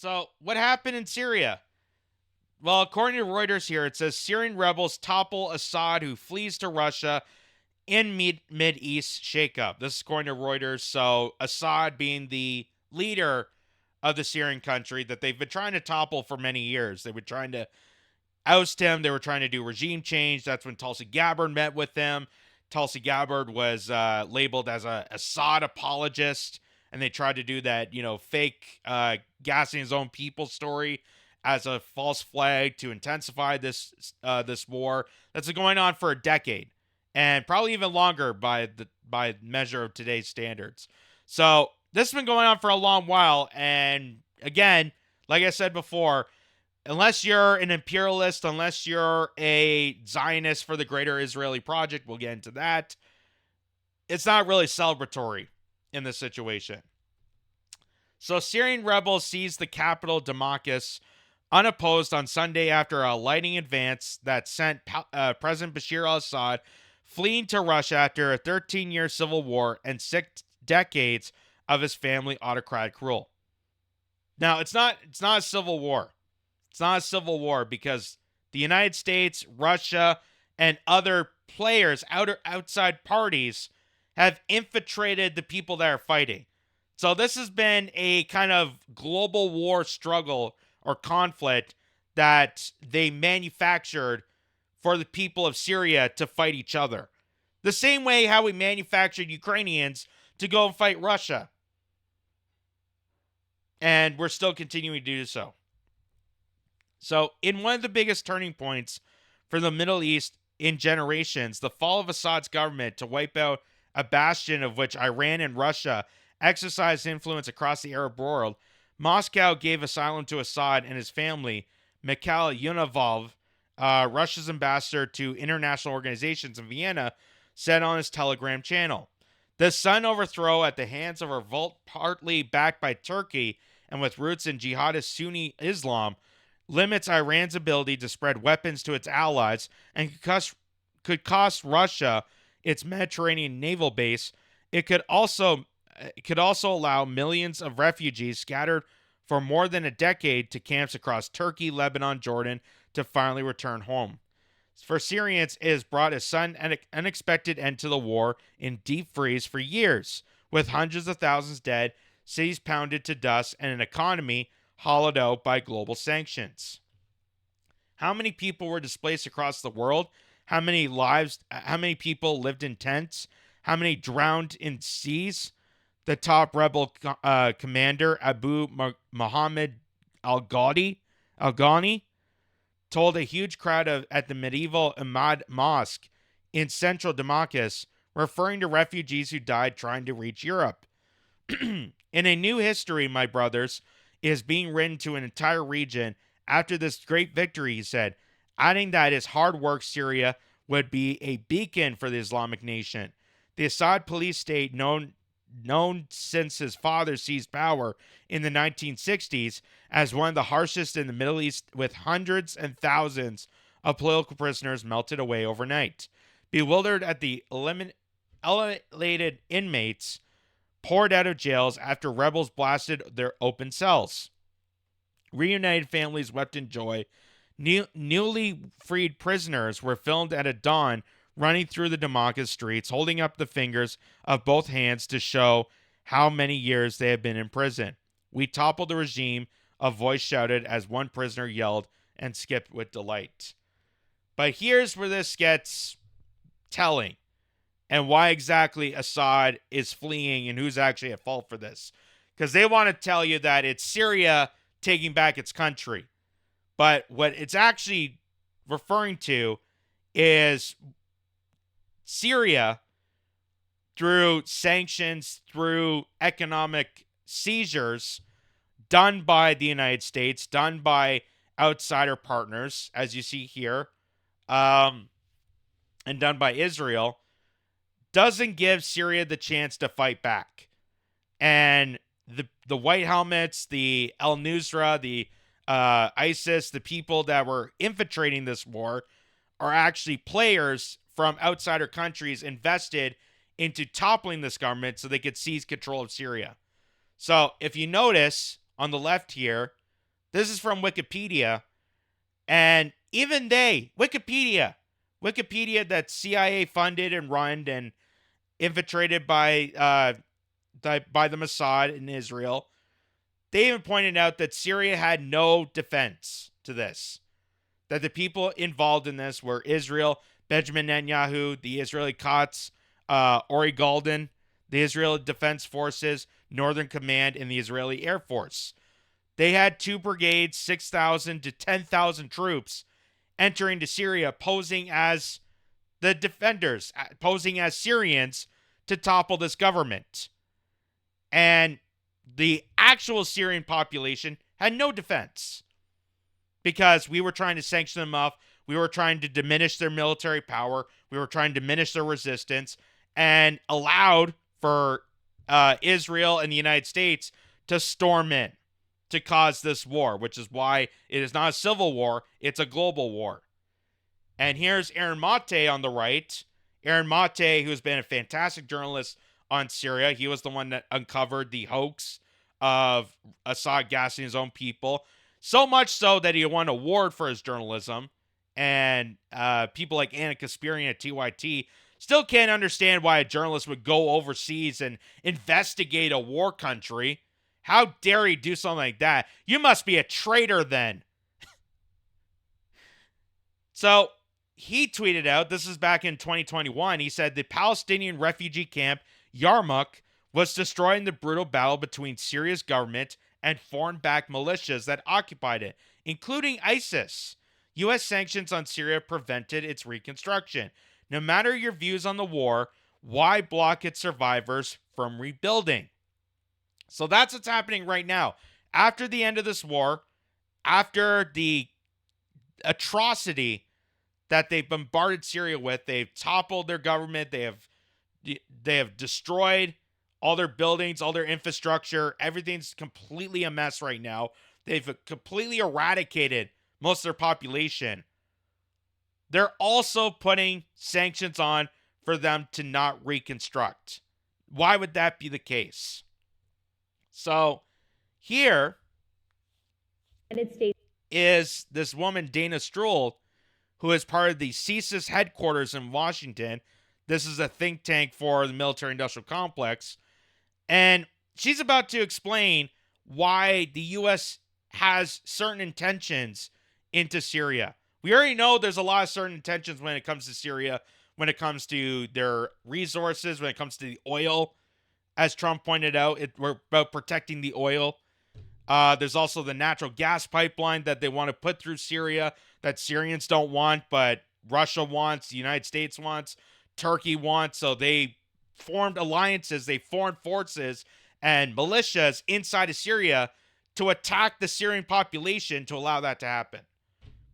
So, what happened in Syria? Well, according to Reuters here, it says Syrian rebels topple Assad, who flees to Russia in Mid-East shakeup. This is according to Reuters. So, Assad being the leader of the Syrian country that they've been trying to topple for many years. They were trying to oust him. They were trying to do regime change. That's when Tulsi Gabbard met with them. Tulsi Gabbard was labeled as a Assad apologist, and they tried to do that, fake gassing his own people story as a false flag to intensify this war that's been going on for a decade, and probably even longer by measure of today's standards. So this has been going on for a long while, and again, like I said before, unless you're an imperialist, unless you're a Zionist for the greater Israeli project, we'll get into that. It's not really celebratory in this situation. So Syrian rebels seized the capital Damascus unopposed on Sunday after a lightning advance that sent President Bashar al-Assad fleeing to Russia after a 13-year civil war and 6 decades of his family autocratic rule. Now, it's not a civil war. It's not a civil war because the United States, Russia, and other players, outside parties, have infiltrated the people that are fighting. So this has been a kind of global war struggle or conflict that they manufactured for the people of Syria to fight each other. The same way how we manufactured Ukrainians to go and fight Russia. And we're still continuing to do so. So, in one of the biggest turning points for the Middle East in generations, the fall of Assad's government to wipe out a bastion of which Iran and Russia exercised influence across the Arab world, Moscow gave asylum to Assad and his family. Mikhail Yunavolv, Russia's ambassador to international organizations in Vienna, said on his Telegram channel. The sudden overthrow at the hands of a revolt partly backed by Turkey and with roots in jihadist Sunni Islam limits Iran's ability to spread weapons to its allies and could cost Russia its Mediterranean naval base. It could also allow millions of refugees scattered for more than a decade to camps across Turkey, Lebanon, Jordan to finally return home. For Syrians, it has brought a sudden and unexpected end to the war in deep freeze for years, with hundreds of thousands dead, cities pounded to dust, and an economy hollowed out by global sanctions. How many people were displaced across the world? How many people lived in tents? How many drowned in seas? The top rebel commander, Abu Muhammad al-Ghani, told a huge crowd at the medieval Ahmad Mosque in central Damascus, referring to refugees who died trying to reach Europe. In a new history, my brothers, is being written to an entire region after this great victory, he said, adding that his hard work Syria would be a beacon for the Islamic nation. The Assad police state, known since his father seized power in the 1960s as one of the harshest in the Middle East, with hundreds and thousands of political prisoners melted away overnight. Bewildered at the elevated inmates poured out of jails after rebels blasted their open cells. Reunited families wept in joy. Newly freed prisoners were filmed at a dawn running through the Damascus streets, holding up the fingers of both hands to show how many years they had been in prison. We toppled the regime, a voice shouted as one prisoner yelled and skipped with delight. But here's where this gets telling, and why exactly Assad is fleeing and who's actually at fault for this. Because they want to tell you that it's Syria taking back its country. But what it's actually referring to is Syria, through sanctions, through economic seizures done by the United States, done by outsider partners, as you see here, and done by Israel, doesn't give Syria the chance to fight back. And the White Helmets, the al-Nusra, the ISIS, the people that were infiltrating this war are actually players from outsider countries invested into toppling this government so they could seize control of Syria. So if you notice on the left here, This is from Wikipedia. And even Wikipedia that CIA funded and run and infiltrated by the Mossad in Israel, they even pointed out that Syria had no defense to this. That the people involved in this were Israel, Benjamin Netanyahu, the Israeli Kitz, Ori Golden, the Israeli Defense Forces, Northern Command, and the Israeli Air Force. They had 2 brigades, 6,000 to 10,000 troops entering to Syria, posing as the defenders, posing as Syrians to topple this government. And the actual Syrian population had no defense because we were trying to sanction them off. We were trying to diminish their military power. We were trying to diminish their resistance and allowed for Israel and the United States to storm in to cause this war, which is why it is not a civil war, it's a global war. And here's Aaron Mate on the right. Aaron Mate, who's been a fantastic journalist on Syria. He was the one that uncovered the hoax of Assad gassing his own people. So much so that he won an award for his journalism. And people like Anna Kasparian at TYT still can't understand why a journalist would go overseas and investigate a war country. How dare he do something like that? You must be a traitor then. So he tweeted out, this is back in 2021, he said the Palestinian refugee camp Yarmouk was destroyed in the brutal battle between Syria's government and foreign-backed militias that occupied it, including ISIS. U.S. sanctions on Syria prevented its reconstruction. No matter your views on the war, why block its survivors from rebuilding? So that's what's happening right now. After the end of this war, after the atrocity that they've bombarded Syria with, they've toppled their government, they have destroyed all their buildings, all their infrastructure, everything's completely a mess right now. They've completely eradicated most of their population. They're also putting sanctions on for them to not reconstruct. Why would that be the case? So here is this woman, Dana Stroul, who is part of the CSIS headquarters in Washington. This is a think tank for the military-industrial complex. And she's about to explain why the U.S. has certain intentions into Syria. We already know there's a lot of certain intentions when it comes to Syria, when it comes to their resources, when it comes to the oil. As Trump pointed out, we're about protecting the oil. There's also the natural gas pipeline that they want to put through Syria that Syrians don't want, but Russia wants, the United States wants, Turkey wants. So they formed alliances, they formed forces and militias inside of Syria to attack the Syrian population to allow that to happen.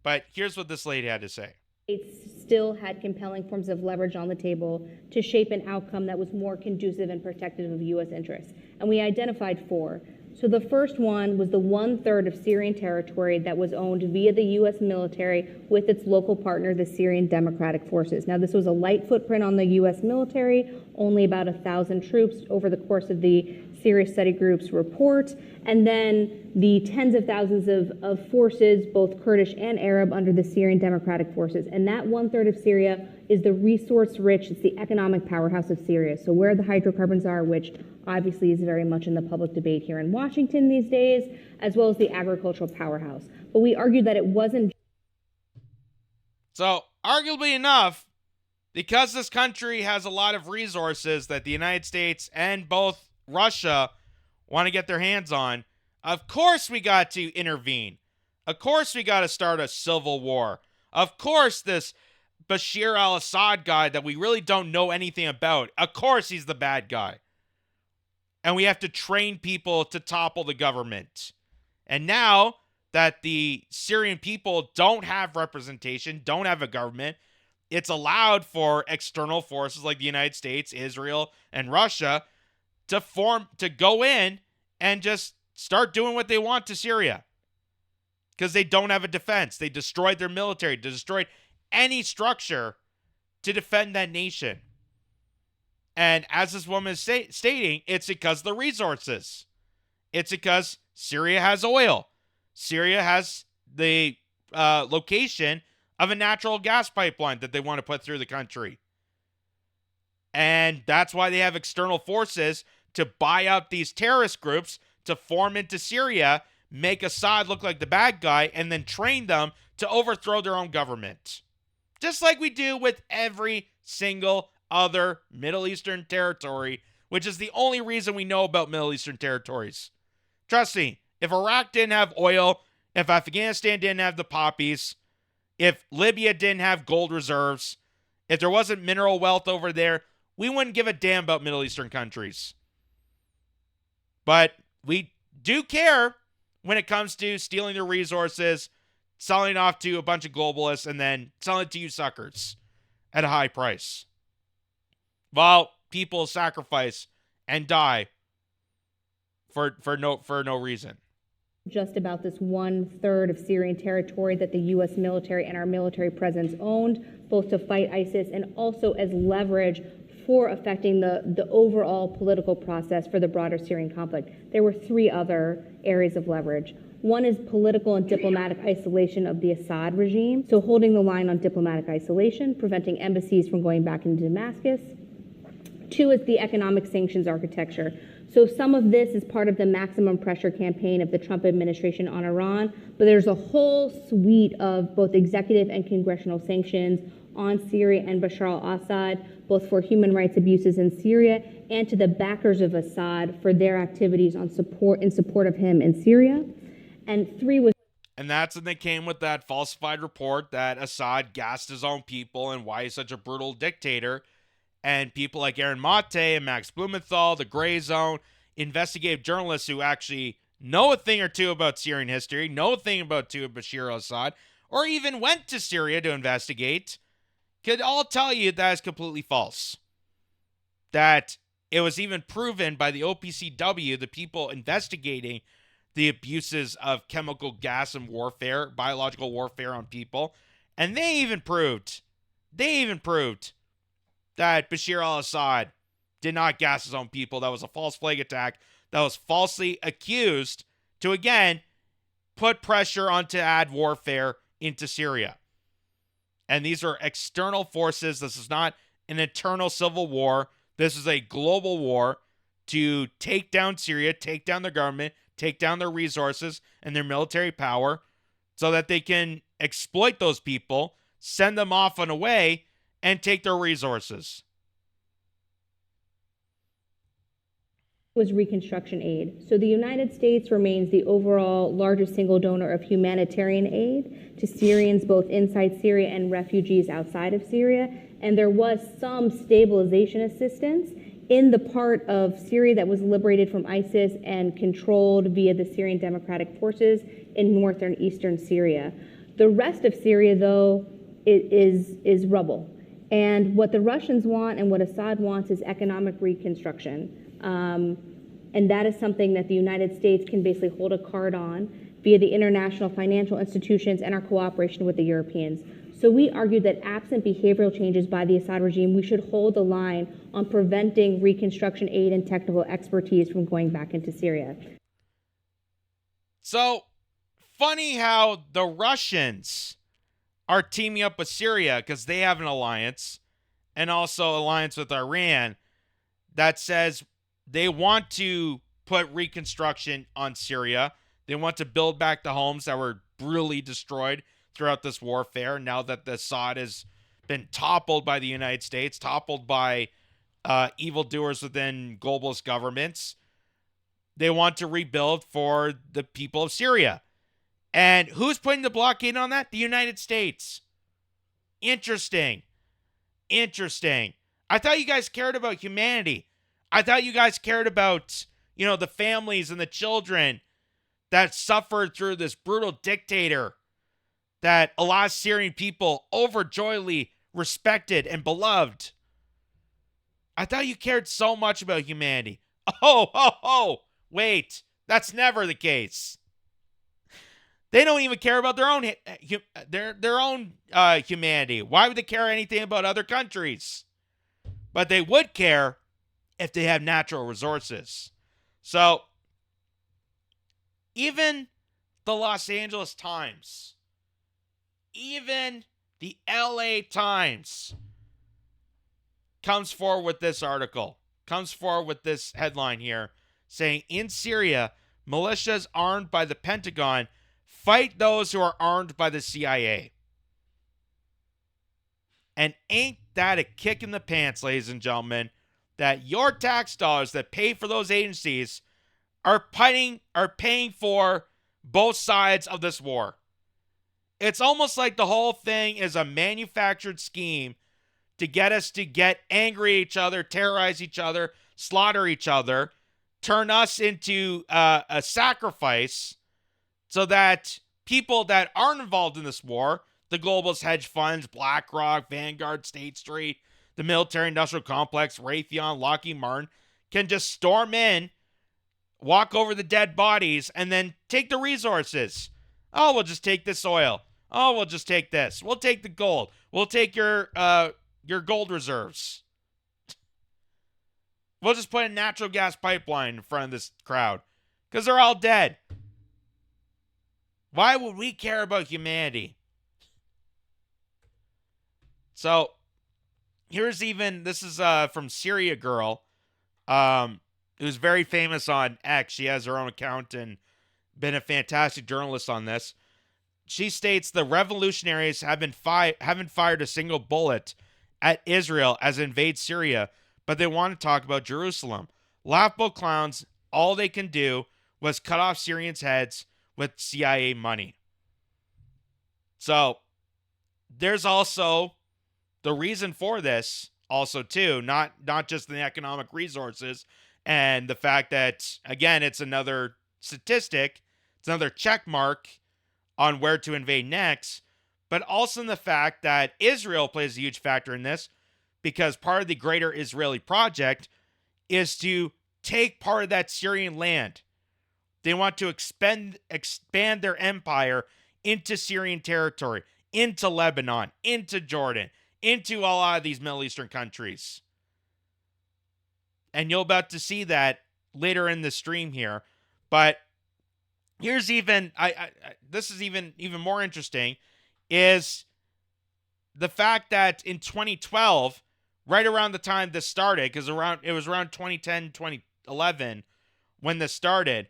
But here's what this lady had to say. States still had compelling forms of leverage on the table to shape an outcome that was more conducive and protective of U.S. interests. And we identified 4. So the first one was the 1/3 of Syrian territory that was owned via the U.S. military with its local partner, the Syrian Democratic Forces. Now, this was a light footprint on the U.S. military, only about 1,000 troops over the course of the Syria Study Group's report, and then the tens of thousands of forces, both Kurdish and Arab, under the Syrian Democratic Forces. And that 1/3 of Syria is the resource-rich, it's the economic powerhouse of Syria. So where the hydrocarbons are, which obviously is very much in the public debate here in Washington these days, as well as the agricultural powerhouse. But we argued that it wasn't. So, arguably enough, because this country has a lot of resources that the United States and both Russia want to get their hands on, of course we got to intervene. Of course we got to start a civil war. Of course this Bashar al-Assad guy that we really don't know anything about, of course he's the bad guy. And we have to train people to topple the government. And now that the Syrian people don't have representation, don't have a government, it's allowed for external forces like the United States, Israel, and Russia to go in and just start doing what they want to Syria. Because they don't have a defense. They destroyed their military. They destroyed any structure to defend that nation. And as this woman is stating, it's because of the resources. It's because Syria has oil. Syria has the location of a natural gas pipeline that they want to put through the country. And that's why they have external forces to buy out these terrorist groups to form into Syria, make Assad look like the bad guy, and then train them to overthrow their own government. Just like we do with every single other Middle Eastern territory, which is the only reason we know about Middle Eastern territories. Trust me, if Iraq didn't have oil, if Afghanistan didn't have the poppies, if Libya didn't have gold reserves, if there wasn't mineral wealth over there, we wouldn't give a damn about Middle Eastern countries. But we do care when it comes to stealing their resources, selling off to a bunch of globalists, and then selling it to you suckers at a high price. While people sacrifice and die for no reason. Just about this 1/3 of Syrian territory that the U.S. military and our military presence owned, both to fight ISIS and also as leverage for affecting the overall political process for the broader Syrian conflict. There were 3 other areas of leverage. One is political and diplomatic isolation of the Assad regime, so holding the line on diplomatic isolation, preventing embassies from going back into Damascus. 2 is the economic sanctions architecture. So some of this is part of the maximum pressure campaign of the Trump administration on Iran, but there's a whole suite of both executive and congressional sanctions on Syria and Bashar al-Assad, both for human rights abuses in Syria and to the backers of Assad for their activities in support of him in Syria. And 3 was... And that's when they came with that falsified report that Assad gassed his own people and why he's such a brutal dictator. And people like Aaron Mate and Max Blumenthal, the Gray Zone, investigative journalists who actually know a thing or two about Syrian history, know a thing about Bashar al-Assad, or even went to Syria to investigate, could all tell you that is completely false. That it was even proven by the OPCW, the people investigating the abuses of chemical gas and warfare, biological warfare on people, and they even proved that Bashar al-Assad did not gas his own people. That was a false flag attack that was falsely accused to, again, put pressure on to add warfare into Syria. And these are external forces. This is not an internal civil war. This is a global war to take down Syria, take down their government, take down their resources and their military power so that they can exploit those people, send them off and away, and take their resources. Was reconstruction aid. So the United States remains the overall largest single donor of humanitarian aid to Syrians both inside Syria and refugees outside of Syria. And there was some stabilization assistance in the part of Syria that was liberated from ISIS and controlled via the Syrian Democratic Forces in northern eastern Syria. The rest of Syria, though, is rubble. And what the Russians want and what Assad wants is economic reconstruction. And that is something that the United States can basically hold a card on via the international financial institutions and our cooperation with the Europeans. So we argue that absent behavioral changes by the Assad regime, we should hold the line on preventing reconstruction aid and technical expertise from going back into Syria. So, funny how the Russians are teaming up with Syria because they have an alliance and also alliance with Iran that says they want to put reconstruction on Syria. They want to build back the homes that were brutally destroyed throughout this warfare now that the Assad has been toppled by the United States, toppled by evildoers within globalist governments. They want to rebuild for the people of Syria. And who's putting the blockade on that? The United States. Interesting. I thought you guys cared about humanity. I thought you guys cared about, the families and the children that suffered through this brutal dictator that a lot of Syrian people overjoyedly respected and beloved. I thought you cared so much about humanity. Wait, that's never the case. They don't even care about their own humanity. Why would they care anything about other countries? But they would care if they have natural resources. So, even the Los Angeles Times, even the LA Times comes forward with this article, comes forward with this headline here, saying in Syria, militias armed by the Pentagon fight those who are armed by the CIA. And ain't that a kick in the pants, ladies and gentlemen, that your tax dollars that pay for those agencies are paying for both sides of this war. It's almost like the whole thing is a manufactured scheme to get us to get angry at each other, terrorize each other, slaughter each other, turn us into a sacrifice so that people that aren't involved in this war, the globalist hedge funds, BlackRock, Vanguard, State Street, the military-industrial complex, Raytheon, Lockheed Martin, can just storm in, walk over the dead bodies, and then take the resources. Oh, we'll just take this oil. Oh, we'll just take this. We'll take the gold. We'll take your gold reserves. We'll just put a natural gas pipeline in front of this crowd because they're all dead. Why would we care about humanity? So, this is from Syria Girl, who's very famous on X. She has her own account and been a fantastic journalist on this. She states the revolutionaries haven't fired a single bullet at Israel as it invades Syria, but they want to talk about Jerusalem. Laughable clowns, all they can do was cut off Syrians' heads with CIA money. So, there's also the reason for this also too, not just the economic resources and the fact that, again, it's another statistic, it's another check mark on where to invade next, but also in the fact that Israel plays a huge factor in this because part of the greater Israeli project is to take part of that Syrian land. They want to expand their empire into Syrian territory, into Lebanon, into Jordan, into a lot of these Middle Eastern countries. And you'll about to see that later in the stream here. But here's even, this is even more interesting, is the fact that in 2012, right around the time this started, because it was around 2010, 2011 when this started,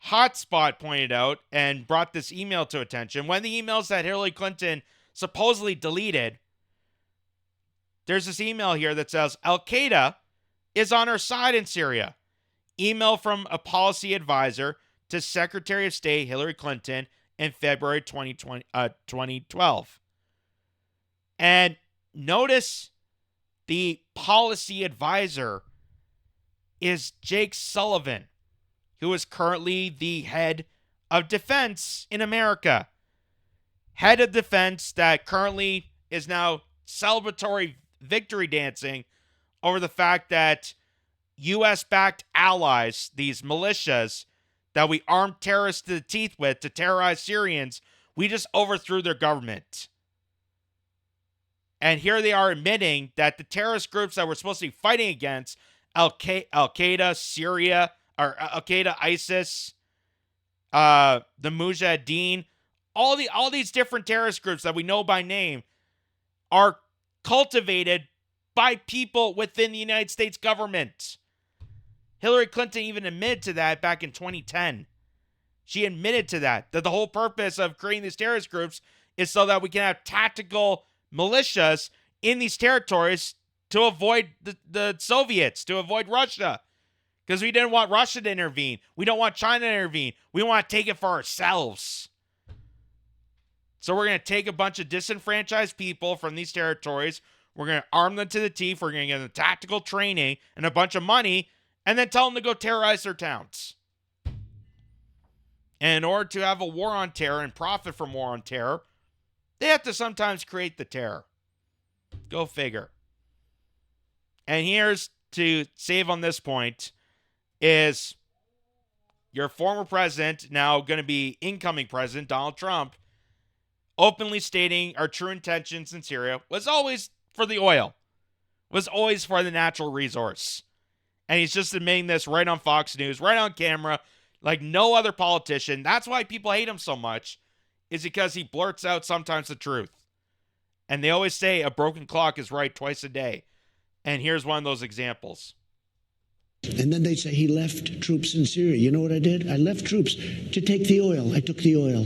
Hotspot pointed out and brought this email to attention. One of the emails that Hillary Clinton supposedly deleted, there's this email here that says, Al-Qaeda is on our side in Syria. Email from a policy advisor to Secretary of State Hillary Clinton in February 2012. And notice the policy advisor is Jake Sullivan, who is currently the head of defense in America. Head of defense that currently is now celebratory victory dancing over the fact that U.S.-backed allies, these militias that we armed terrorists to the teeth with to terrorize Syrians, we just overthrew their government. And here they are admitting that the terrorist groups that we're supposed to be fighting against, Al-Qaeda, Syria, or Al-Qaeda, ISIS, the Mujahideen, all these different terrorist groups that we know by name are cultivated by people within the United States government. Hillary Clinton even admitted to that back in 2010. She admitted to that the whole purpose of creating these terrorist groups is so that we can have tactical militias in these territories to avoid the Soviets, to avoid Russia. Because we didn't want Russia to intervene. We don't want China to intervene. We want to take it for ourselves. So we're going to take a bunch of disenfranchised people from these territories. We're going to arm them to the teeth. We're going to give them tactical training and a bunch of money, and then tell them to go terrorize their towns. And in order to have a war on terror and profit from war on terror, they have to sometimes create the terror. Go figure. And here's to save on this point is your former president, now going to be incoming president, Donald Trump, openly stating our true intentions in Syria was always for the oil, was always for the natural resource. And he's just admitting this right on Fox News, right on camera, Like no other politician. That's why people hate him so much, is because he blurts out sometimes the truth. And they always say a broken clock is right twice a day. And here's one of those examples. And then they say he left troops in Syria. You know what I did? I left troops to take the oil. I took the oil.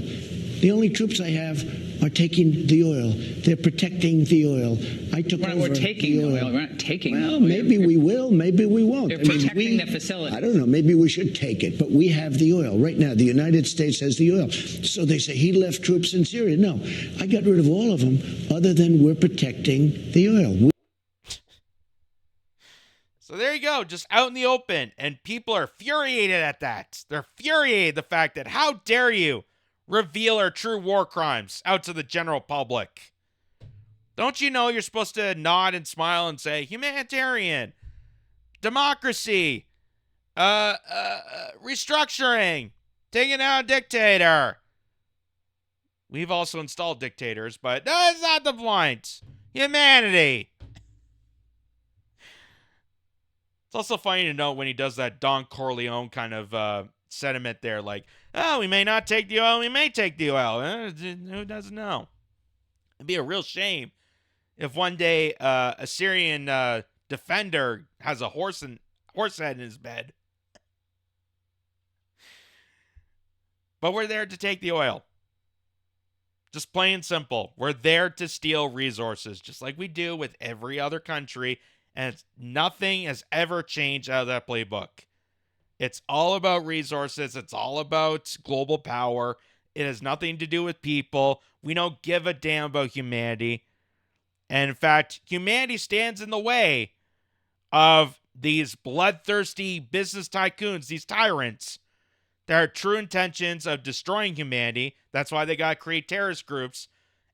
The only troops I have are taking the oil. They're protecting the oil. I took over we're taking the oil. We're not taking well, oil. Maybe we will. Maybe we won't. They're protecting the facility. I don't know. Maybe we should take it. But we have the oil. Right now, the United States has the oil. So they say he left troops in Syria. No, I got rid of all of them other than we're protecting the oil. So there you go, just out in the open, and people are furiated at that. They're furiated the fact that how dare you reveal our true war crimes out to the general public. Don't you know you're supposed to nod and smile and say humanitarian, democracy, restructuring, taking out a dictator. We've also installed dictators, but that's not the point. Humanity. It's also funny to note when he does that Don Corleone kind of sentiment there, like, oh, we may not take the oil, we may take the oil. Who doesn't know? It'd be a real shame if one day a Syrian defender has a horse head in his bed. But we're there to take the oil. Just plain and simple. We're there to steal resources, just like we do with every other country. And nothing has ever changed out of that playbook. It's all about resources. It's all about global power. It has nothing to do with people. We don't give a damn about humanity. And in fact, humanity stands in the way of these bloodthirsty business tycoons, these tyrants, that have true intentions of destroying humanity. That's why they got to create terrorist groups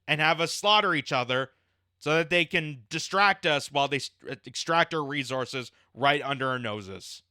and have us slaughter each other, so that they can distract us while they extract our resources right under our noses.